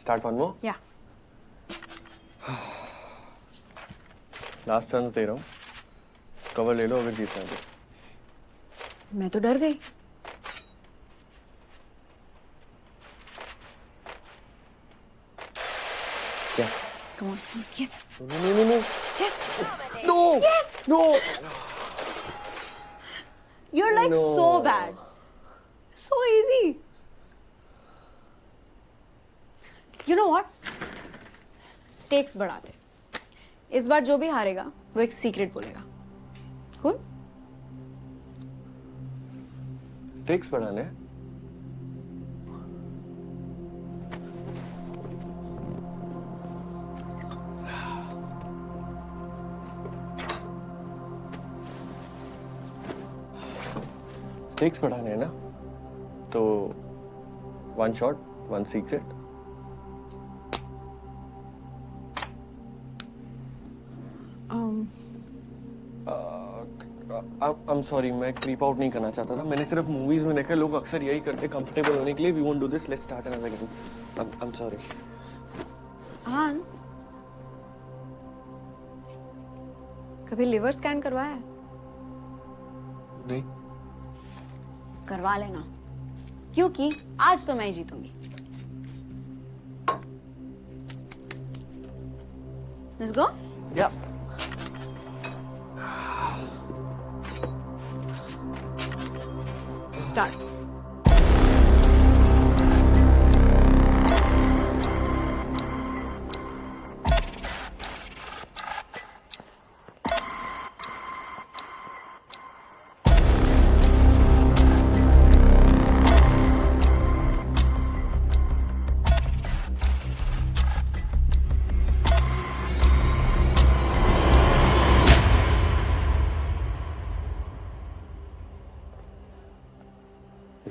Start one more. Yeah. Last chance दे रहा हूँ, कवर ले लो अगर जीतना है तो। मैं तो डर गई। क्या? Come on. Yes. No. Yes. No. Yes. No. You're like No. so bad. So easy. You know what? Stakes बढ़ाते। इस बार जो भी हारेगा वो एक सीक्रेट बोलेगा। Cool? स्टेक्स बढ़ाने हैं? स्टेक्स बढ़ाने हैं ना? तो one shot, one secret. I'm sorry, मैं क्रीप आउट नहीं करना चाहता था। मैंने सिर्फ मूवीज में देखा, लोग अक्सर यही करते कंफर्टेबल होने के लिए। We won't do this. Let's start another game. I'm sorry. हाँ। कभी लिवर स्कैन करवाया है? नहीं। करवा लेना, क्योंकि आज तो मैं ही जीतूंगी। Let's go. Yeah. Start.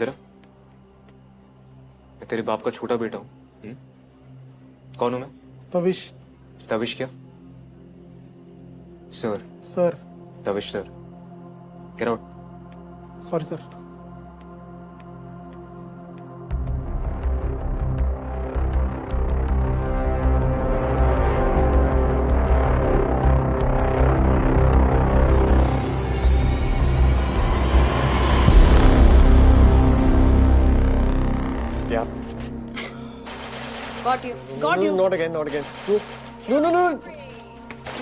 जरा, मैं तेरे बाप का छोटा बेटा हूँ। कौन हूँ मैं? तविश। तविश क्या? Sir. Sir. Tavish sir. Get out. Sorry sir. Yeah. Got you. Got you. Not again. No.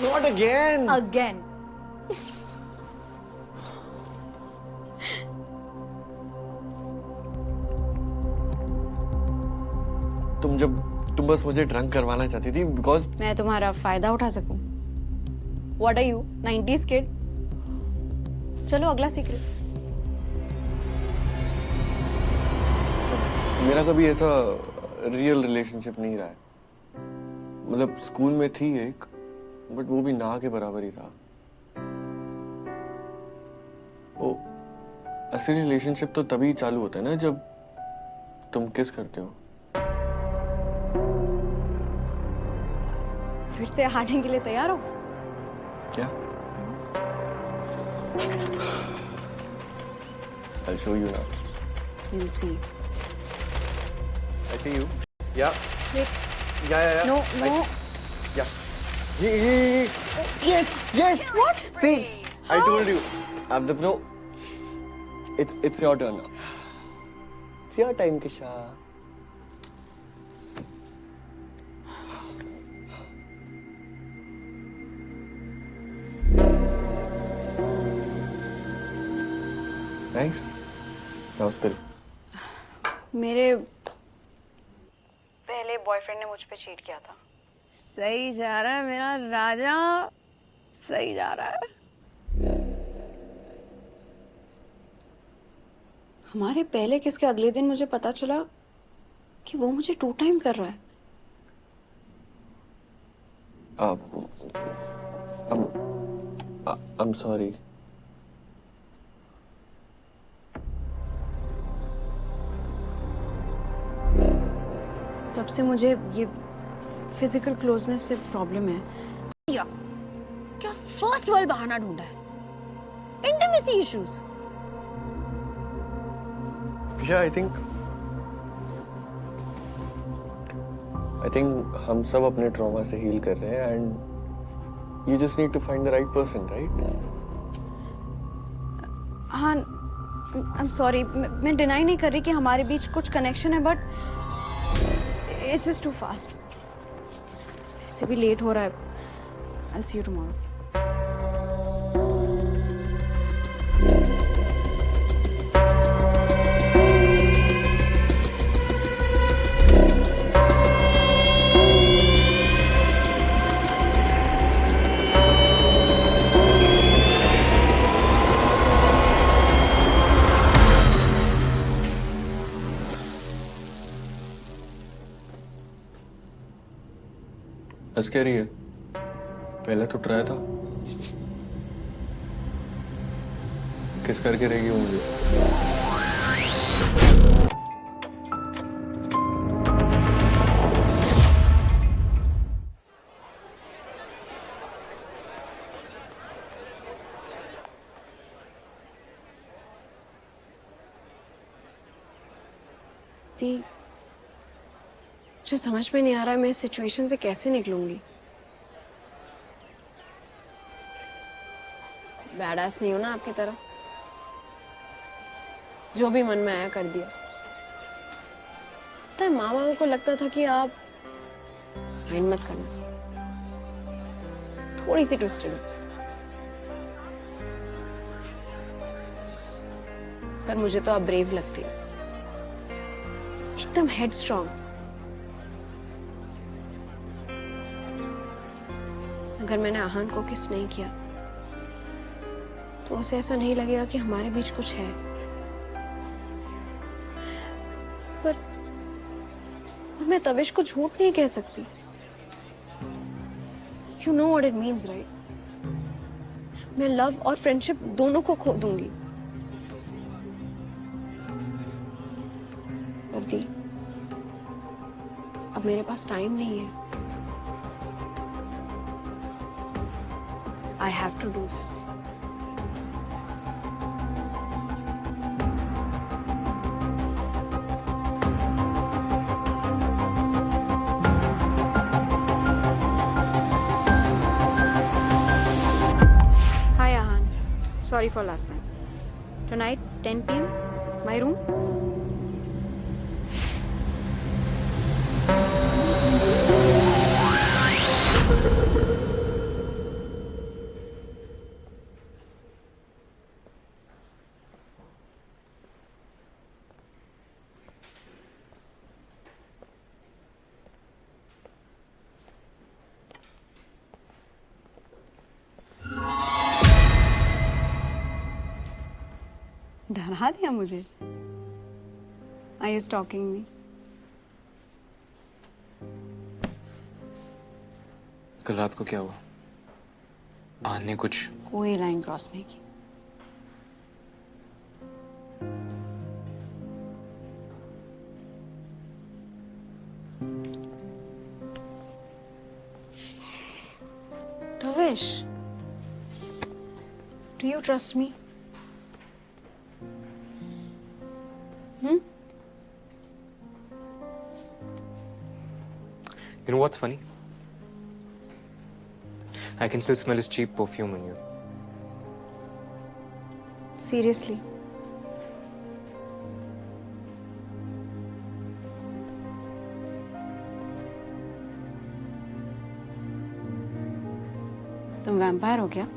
Not again. Again. तुम बस मुझे ड्रंक करवाना चाहती थी बिकॉज मैं तुम्हारा फायदा उठा सकूं। What are you? 90s kid? चलो अगला सीक्रेट। मेरा कभी ऐसा रियल रिलेशनशिप नहीं रहा है। मतलब स्कूल में थी एक, बट वो भी ना के बराबर ही था। वो असली रिलेशनशिप तो तभी चालू होता है ना जब तुम किस करते हो। फिर से हारने के लिए तैयार हो? क्या? I'll show you now. We'll see. I see you. Yeah. Wait. Yeah. No. Yeah. Yes. What? See, I told you. No. It's your turn now. It's your time, Kisha. Nice. Now spill. मेरे पहले boyfriend ने मुझ पे cheat किया था। सही जा रहा है मेरा राजा, सही जा रहा है। हमारे पहले किस के अगले दिन मुझे पता चला कि वो मुझे 2 टाइम कर रहा है। I'm sorry. तब से मुझे ये फिजिकल क्लोजनेस से प्रॉब्लम है। क्या फर्स्ट वर्ल्ड बहाना ढूंढा है? Intimacy issues. Yeah, I think I think हम सब अपने ट्रॉमा से हील कर रहे हैं and you just need to find the right person, right? हाँ, आई एम सॉरी, मैं डिनाई नहीं कर रही कि हमारे बीच कुछ कनेक्शन है, but it's just too fast. इससे भी लेट हो रहा है। I will see you tomorrow. हंस क्या रही है? पहले तो ट्राई था। किस करके रहेगी होंगी? दी, मुझे समझ में नहीं आ रहा है मैं इस सिचुएशन से कैसे निकलूंगी। बैडास नहीं हो ना आपकी तरह, जो भी मन में आया कर दिया। तो मामा को लगता था कि आप माइंड मत करना, थोड़ी सी ट्विस्टेड हो, पर मुझे तो आप ब्रेव लगती हो, एकदम हेडस्ट्रॉन्ग। अगर मैंने आहान को किस नहीं किया तो उसे ऐसा नहीं लगेगा कि हमारे बीच कुछ है। पर मैं तविश को झूठ नहीं कह सकती। You know what it means, right? मैं लव और फ्रेंडशिप दोनों को खो दूंगी। पर दी, अब मेरे पास टाइम नहीं है। I have to do this. Hi Ahan, sorry for last night. Tonight 10 p.m. my room. डरा दिया मुझे। Are you stalking me? कल रात को क्या हुआ? आहान ने कुछ? कोई लाइन क्रॉस नहीं की। Tavish, do you trust me? You know what's funny? I can still smell his cheap perfume on you. Seriously? तुम वैम्पायर हो क्या?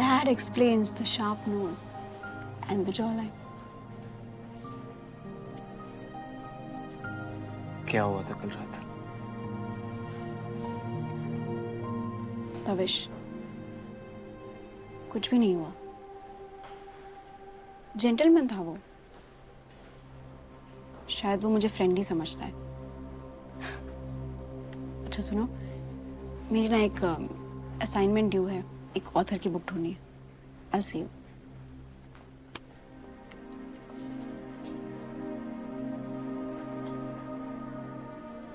That explains the sharp nose and the jawline. क्या हुआ था कल रात? तविश, कुछ भी नहीं हुआ। जेंटलमैन था वो। शायद वो मुझे फ्रेंडली समझता है। अच्छा सुनो, मेरी ना एक असाइनमेंट ड्यू है, एक ऑथर की बुक ढूंढनी है। I'll see you.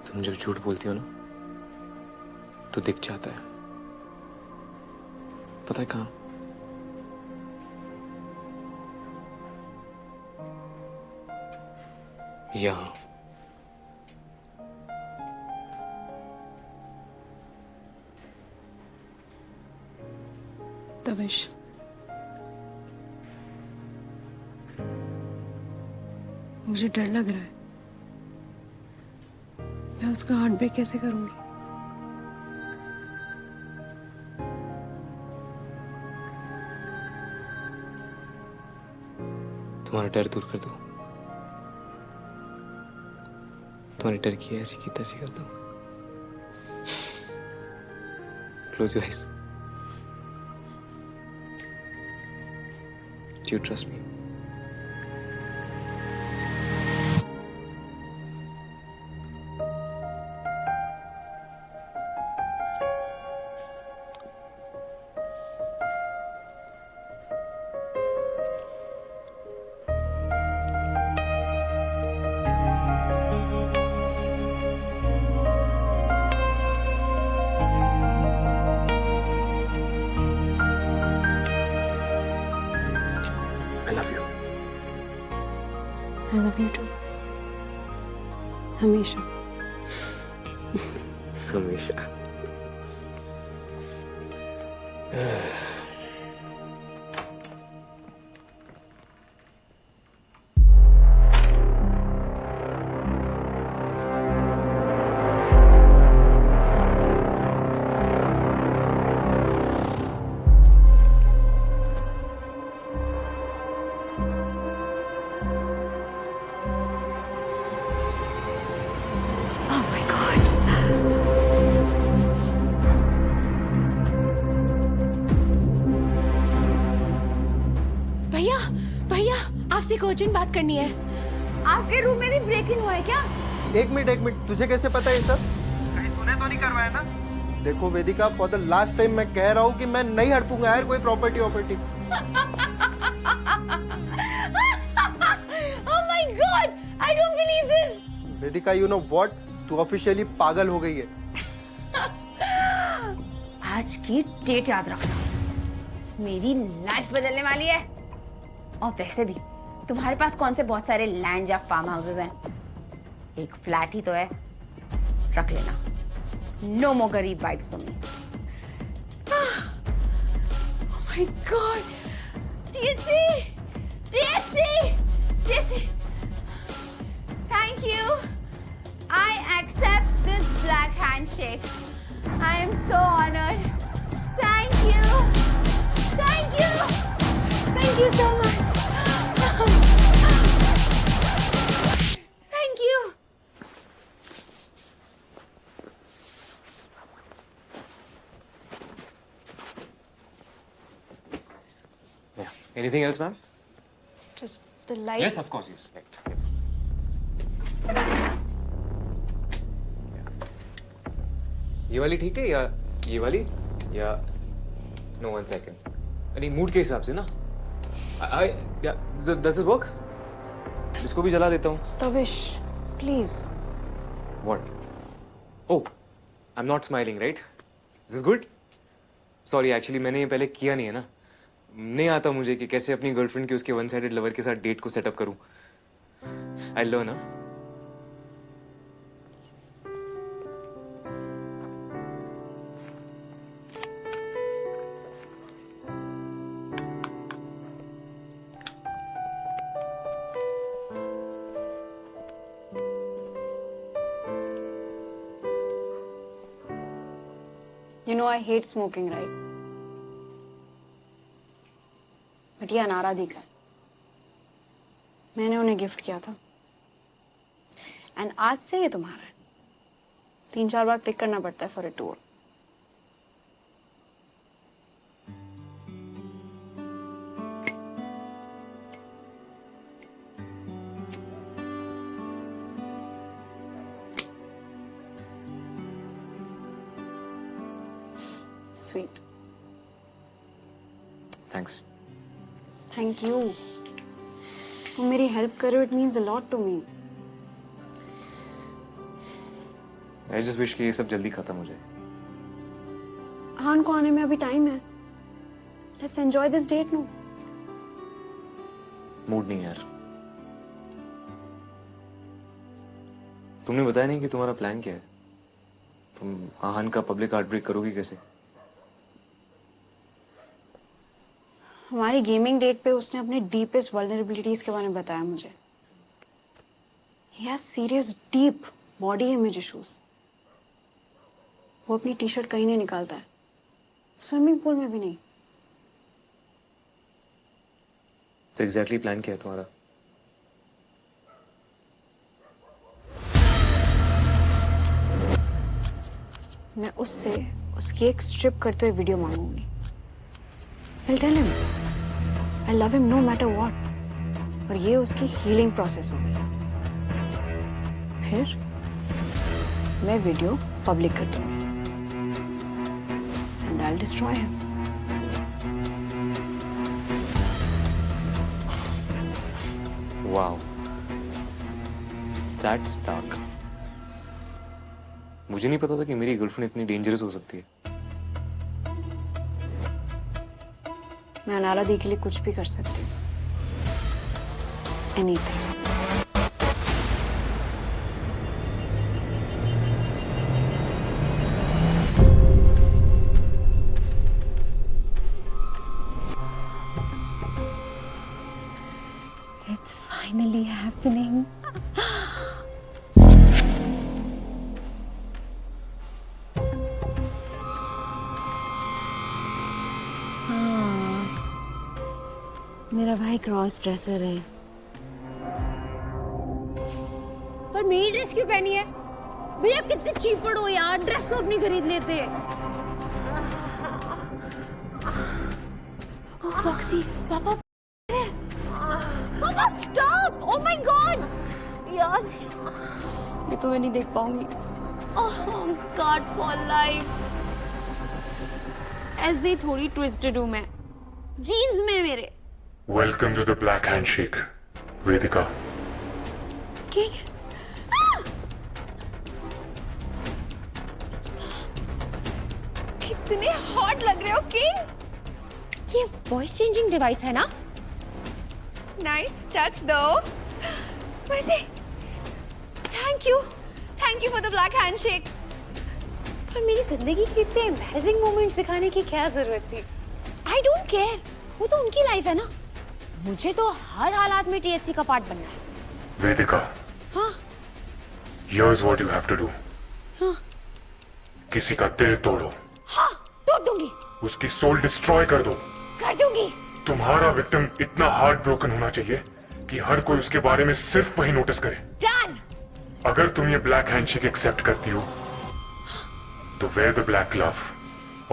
तुम जब झूठ बोलती हो ना तो दिख जाता है। पता है कहाँ? यहाँ। तविश, मुझे डर लग रहा है। मैं उसका हार्ट ब्रेक कैसे करूंगी? तुम्हारा डर दूर कर दो, तुम्हारे डर की ऐसी की तैसी कर दो। Close your eyes. Do you trust me? I love you. I love you too. हमेशा। हमेशा। Oh my God. भैया भैया आपसे एक अर्जेंट बात करनी है। आपके रूम में भी ब्रेक इन हुआ है क्या? एक मिनट, तुझे कैसे पता है ये सब? कहीं तूने तो नहीं करवाया ना? देखो वेदिका, फॉर द लास्ट टाइम मैं कह रहा हूँ कि मैं नहीं हड़पूंगा यार कोई प्रॉपर्टी वॉपर्टी। Oh my God! I don't believe this. Vedika, you know what, तू ऑफिशियली पागल हो गई है। आज की डेट याद रखना, मेरी लाइफ बदलने वाली है। और वैसे भी तुम्हारे पास कौन से बहुत सारे लैंड या फार्म हाउसेस हैं? एक फ्लैट ही तो है, रख लेना। नो मोर गरीब vibes for me. Oh my God! THC! Thank you. I accept this black handshake. I am so honored. Thank you. Thank you. Thank you so much. Thank you. Yeah. Anything else, ma'am? Just the lights. Yes, of course, yes. Right. ये वाली ठीक है या ये वाली या no, 1 second. अरे mood के हिसाब से ना। Does this work? इसको भी जला देता हूँ। Tavish, please. What? Oh, I'm not smiling, right? Is this good? Sorry, actually मैंने ये पहले किया नहीं है ना। नहीं आता मुझे कि कैसे अपनी गर्लफ्रेंड के उसके वन साइडेड लवर के साथ डेट को सेटअप करूं। I learn, huh? You know I hate smoking, right? But ये अनाराधि का है। मैंने उन्हें गिफ्ट किया था। एंड आज से ये तुम्हारा है। 3-4 बार टिक करना पड़ता है for it to work. Sweet. Thanks. Thank you. तुम मेरी हेल्प करो, it means a lot to me. I just wish कि ये सब जल्दी खत्म हो जाए। आन को आने में अभी टाइम है। Let's enjoy this date now. Mood नहीं यार। तुमने बताया नहीं कि तुम्हारा प्लान क्या है? तुम आहान का पब्लिक आउटब्रेक करोगी कैसे? हमारी गेमिंग डेट पे उसने अपने डीपेस्ट वल्नरेबिलिटीज के बारे में बताया मुझे। He has serious deep body image issues. वो अपनी टी शर्ट कहीं नहीं निकालता है, स्विमिंग पूल में भी नहीं। तो एग्जैक्टली प्लान क्या है तुम्हारा? मैं उससे उसकी एक स्ट्रिप करते हुए video मांगूंगी। I'll tell him I love him no matter what. और ये उसकी हीलिंग प्रोसेस होगी। फिर मैं वीडियो पब्लिक कर दूंगी and I'll destroy him. Wow, that's dark. मुझे नहीं पता था कि मेरी गर्लफ्रेंड इतनी डेंजरस हो सकती है। मैं अनारा दी के लिए कुछ भी कर सकती हूँ। Anything. It's finally happening. मेरा भाई क्रॉस ड्रेसर है। पर मेरी ड्रेस क्यों पहनी है? भैया आप कितने चीपड़ हो यार, ड्रेस तो अपनी खरीद लेते। फॉक्सी, पापा पापा स्टॉप! Oh my God! यार ये तो मैं नहीं देख पाऊंगी। I am scared for life. ऐसे ही थोड़ी ट्विस्टेड हूं मैं, जीन्स में मेरे। Welcome to the Black Handshake, Vedika. King कितने हॉट लग रहे हो किंग। ये वॉइस चेंजिंग डिवाइस है ना? नाइस टच दो। वैसे thank you for the black handshake. पर मेरी जिंदगी के इतने एम्बैरेसिंग मोमेंट्स दिखाने की क्या जरूरत थी? आई डोंट केयर, वो तो उनकी लाइफ है ना। मुझे तो हर हालात में टीएचसी का पार्ट बनना है। Vedika. हाँ Here's what you have to do. हाँ किसी का दिल तोड़ो, हाँ तोड़ दूंगी, उसकी सोल डिस्ट्रॉय कर दो। कर दूंगी। तुम्हारा विक्टिम इतना हार्ट ब्रोकन होना चाहिए कि हर कोई उसके बारे में सिर्फ वही नोटिस करे। डन। अगर तुम ये ब्लैक हैंडशेक एक्सेप्ट करती हो तो वेयर द ब्लैक ग्लव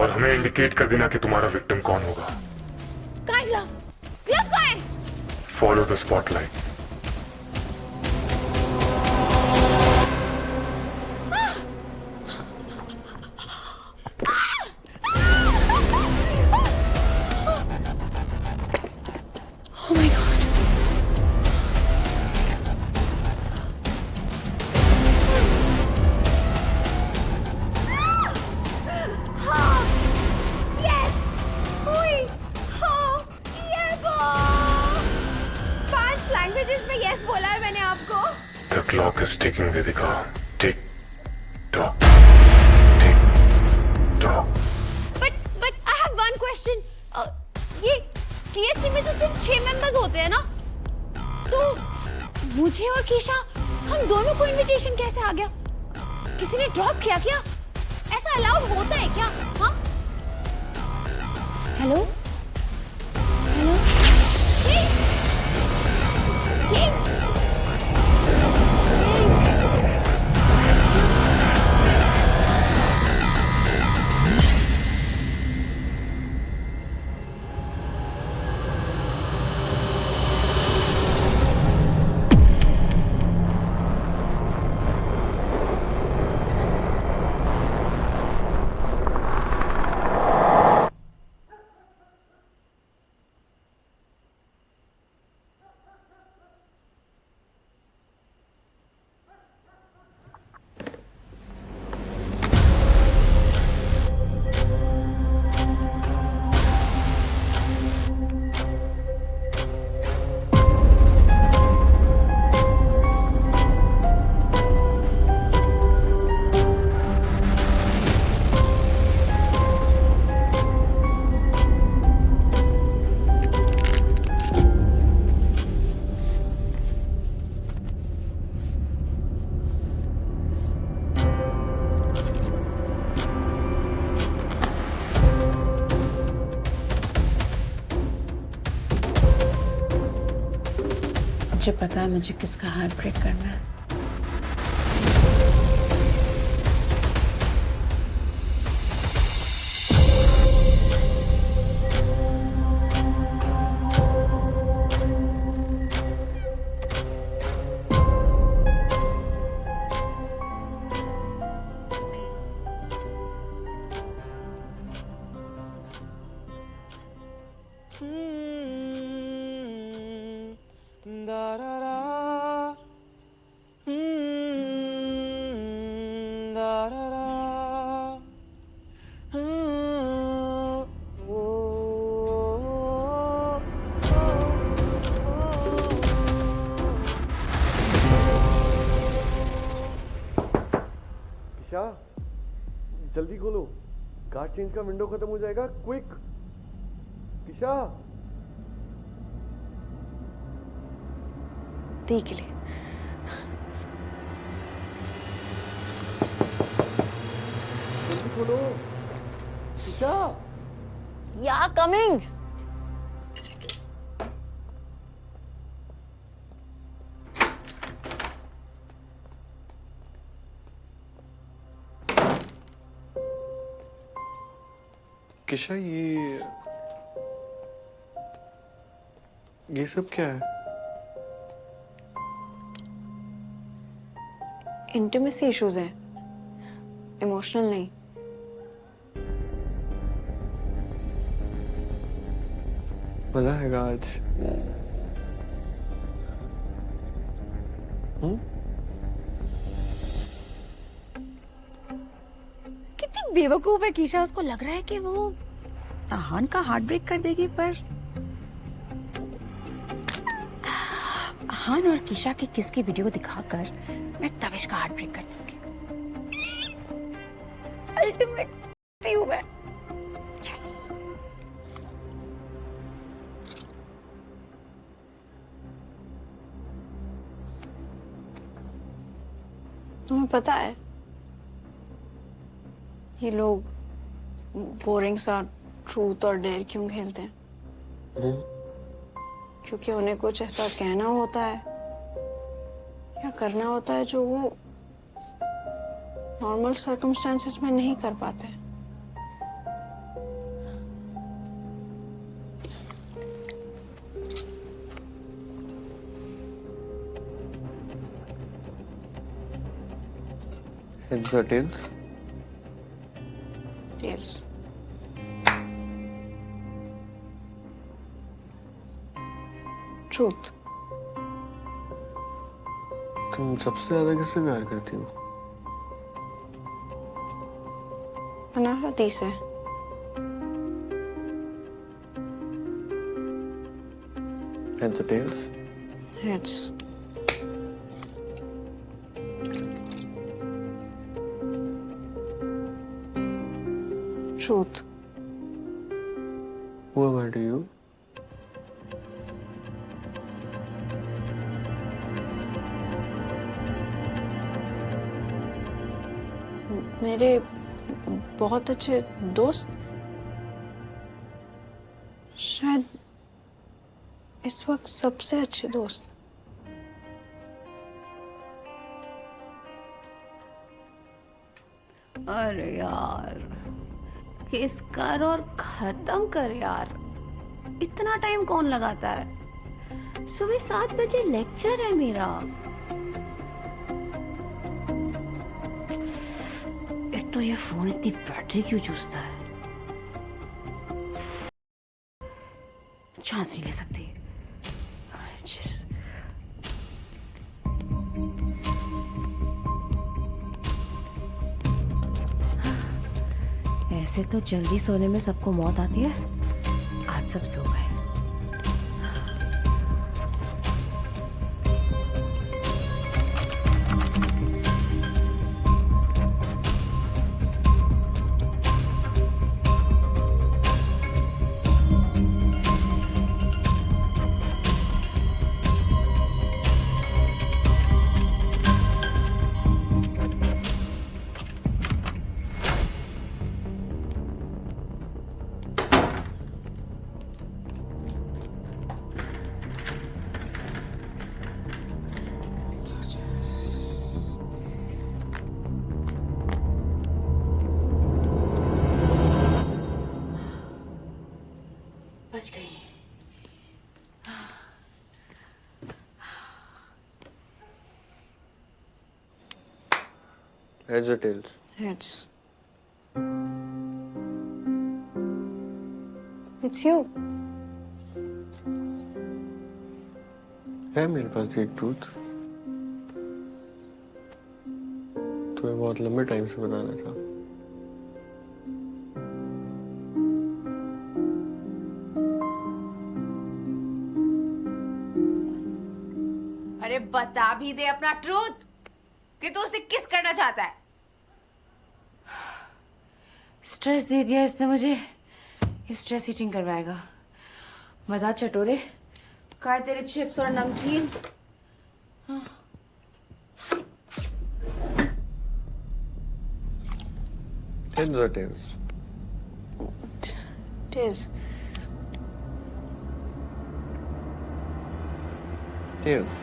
और हमें इंडिकेट कर देना कि तुम्हारा विक्टिम कौन होगा। काइंड लव ग्लव का है। Follow the spotlight. Oh my god. Yes! Hui! Ho! Yebo! 5 languages में yes बोला है मैंने आपको। The clock is ticking, Vedika. Tick tock. Tick tock. But I have one question. ये THC में तो सिर्फ 6 मेंबर्स होते हैं ना? तो मुझे और कीशा, हम दोनों को इनविटेशन कैसे आ गया? किसी ने ड्रॉप किया क्या? ऐसा अलाउड होता है क्या? हाँ? हेलो? हेलो? किंग! किंग! मुझे पता है मुझे किसका हार्ट ब्रेक करना है। किशा, जल्दी खोलो, कार चेंज का विंडो खत्म हो जाएगा, क्विक। किशा, दी के लिए जल्दी खोलो। किशा, या कमिंग। किशा, ये सब क्या है? इंटीमेसी इश्यूज हैं, इमोशनल नहीं। मजा आएगा आज। कितनी बेवकूफ है कीशा, उसको लग रहा है कि वो आहान का हार्ट ब्रेक कर देगी, पर आहान और कीशा की किस की वीडियो दिखाकर मैं तविश का हार्ट ब्रेक कर दूंगी। अल्टीमेट हूँ मैं। Yes. तुम्हें पता है ये लोग बोरिंग सा ट्रूथ और डेयर क्यों खेलते हैं? क्योंकि उन्हें कुछ ऐसा कहना होता है या करना होता है जो वो नॉर्मल सर्कमस्टेंसेस में नहीं कर पाते। Heads or tails? Tails. Truth. तुम सबसे ज्यादा किससे प्यार करती हो? अनाहती से। Heads or tails? Heads. Truth. Who am I to you? मेरे बहुत अच्छे दोस्त, शायद इस वक्त सबसे अच्छे दोस्त। अरे यार, केस कर और खत्म कर यार। इतना टाइम कौन लगाता है? सुबह 7 बजे लेक्चर है मेरा। एक तो ये फोन इतनी बैटरी क्यों चूसता है? चांस नहीं ले सकती। ऐसे तो जल्दी सोने में सबको मौत आती है, आज सब सो गए। Heads or tails? Heads. It's you. है मेरे पास एक ट्रूथ, तुम्हें बहुत लंबे टाइम से बताना था। अरे बता भी दे अपना ट्रूथ कि तू उसे किस करना चाहता है। स्ट्रेस दे दिया इसने मुझे, स्ट्रेस ईटिंग करवाएगा। बता चटोरे, कहाँ है तेरे चिप्स और नमकीन? Heads or tails? Tails. Tails.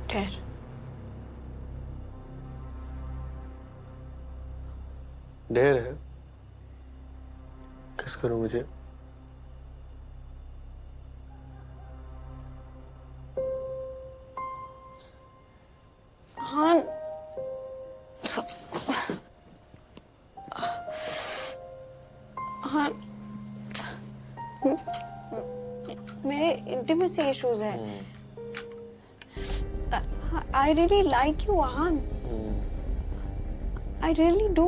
Tails. ढेर है, किस करूं मुझे? हाँ, हाँ, मेरे इंटीमेसी इश्यूज हैं। I really like you, Ahan. I really do.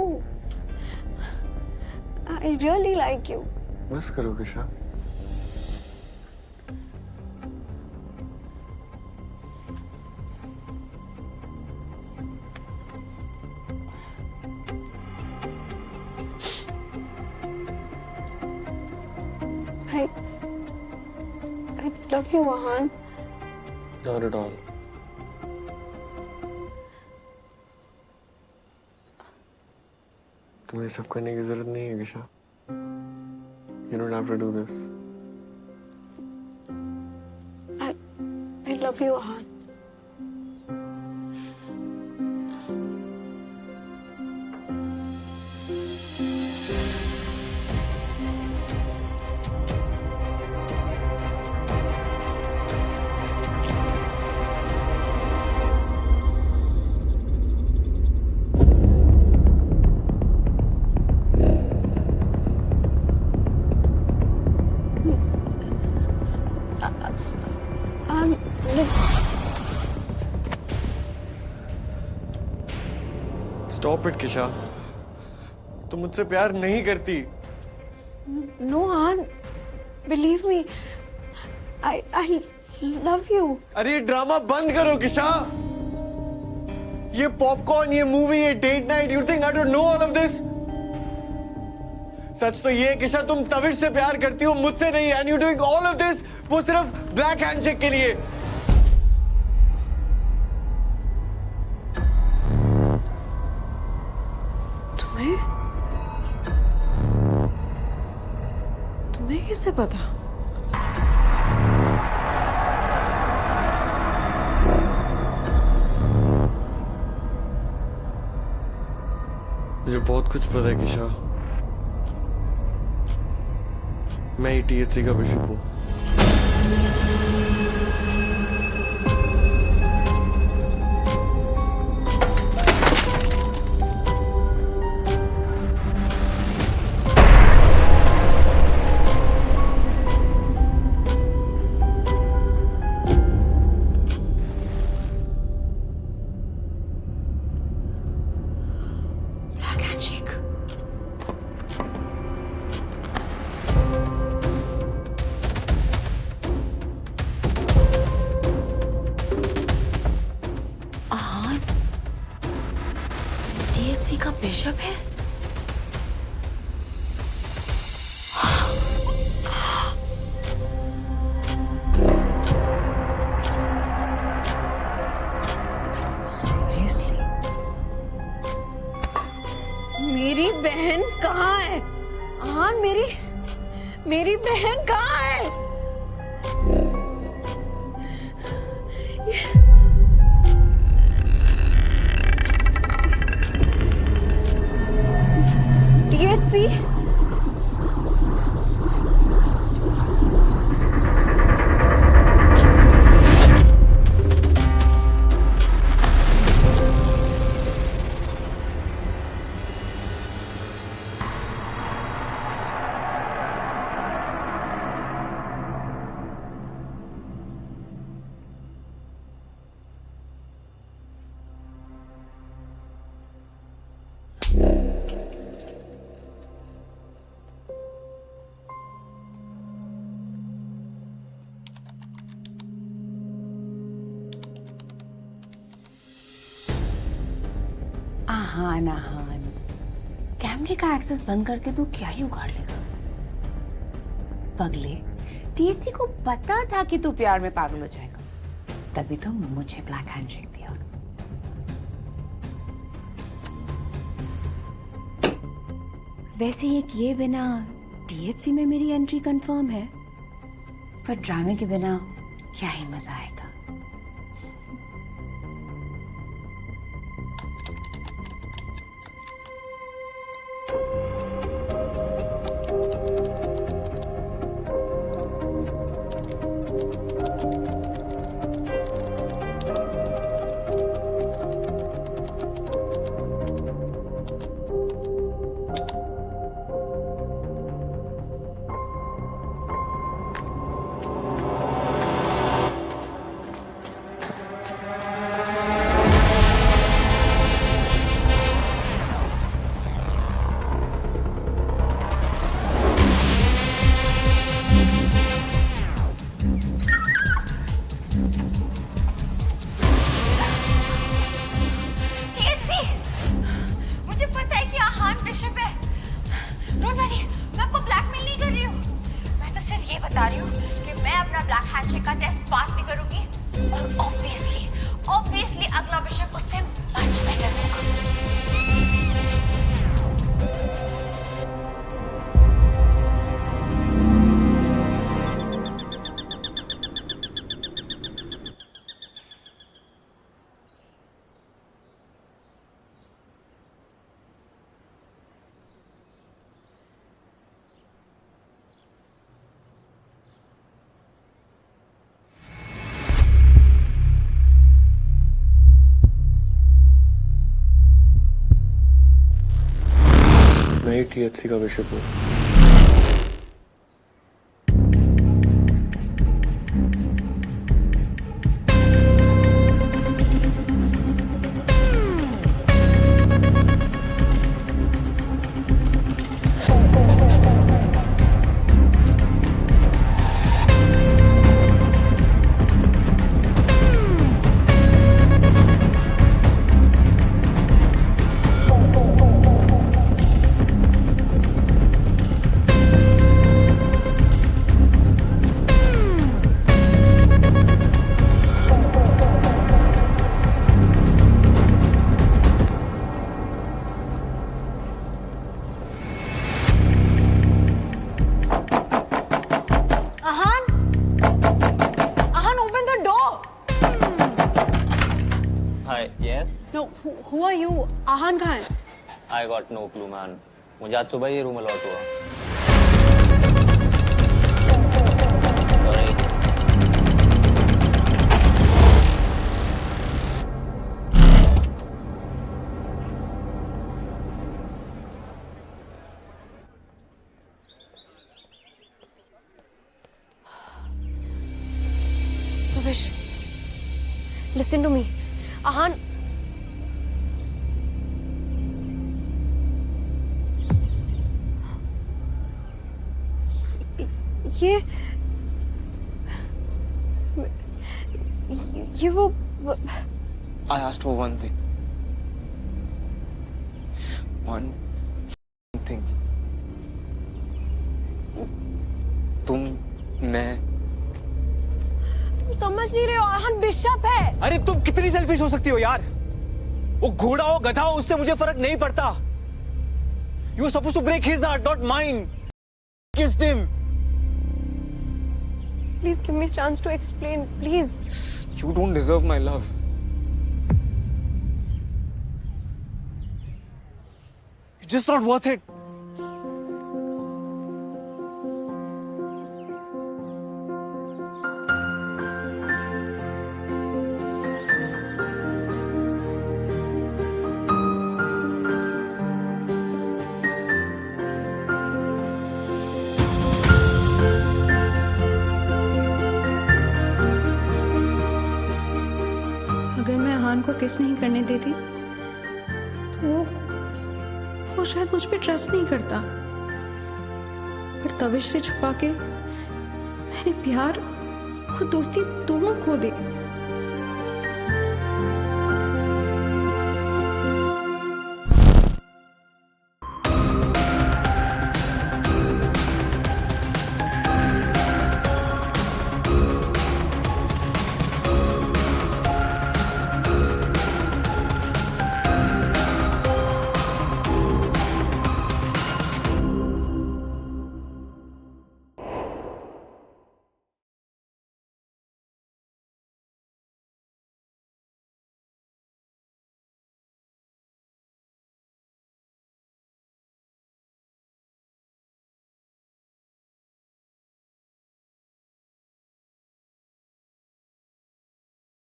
I really like you. बस करो Kisha. I love you, Ahan. Not at all. तुम्हें सब करने की जरूरत नहीं है Kisha. You don't have to do this. I love you, Ahan. Stop it, Kisha. तुम मुझसे प्यार नहीं करती। No, Ahan. Believe me. I love you. अरे ये ड्रामा बंद करो किशा। ये पॉपकॉर्न, ये मूवी, ये date night, you think I don't know all of this? सच तो ये है किशा, तुम तविश से प्यार करती हो, मुझसे नहीं। And you doing all of this वो सिर्फ ब्लैक हैंडशेक के लिए। तुम्हें किससे पता? मुझे बहुत कुछ पता है किशा। मैं ही THC का बिशप हूँ। THC का बिशप है? Seriously? मेरी बहन कहाँ है? आन, मेरी बहन कहाँ है? THC? आहान आहान, कैमरे का एक्सेस बंद करके तू क्या ही उखाड़ लेगा? पगले, टीएचसी को पता था कि तू प्यार में पागल हो जाएगा, तभी तो मुझे ब्लैक हैंडशेक दिया। वैसे ये किए बिना टीएचसी में मेरी एंट्री कंफर्म है, पर ड्रामे के बिना क्या ही मजा आएगा। बता रही हूँ कि मैं अपना ब्लैक हैंडशेक का टेस्ट पास भी करूंगी और ऑब्वियसली अगला मिशन उससे मच बेटर होगा। मैं ही टीएचसी का बिशप हूँ। No, who are you? आहान कहाँ है? I got no clue, man. मुझे आज सुबह ही रूम अलॉट हुआ। Sorry. Tavish, listen to me. आहान ये वो I asked for one thing. One thing. तुम, मैं। तुम समझ नहीं रहे हो, आहान बिशप है। अरे तुम कितनी सेल्फिश हो सकती हो यार? वो घोड़ा हो गधा हो उससे मुझे फर्क नहीं पड़ता। You were supposed to break his heart, not mine. Kissed him. Please give me a chance to explain, please. You don't deserve my love. You're just not worth it. अगर मैं आहान को किस नहीं करने देती तो वो शायद मुझ पे ट्रस्ट नहीं करता, पर तविश से छुपा के मैंने प्यार और दोस्ती दोनों खो दी।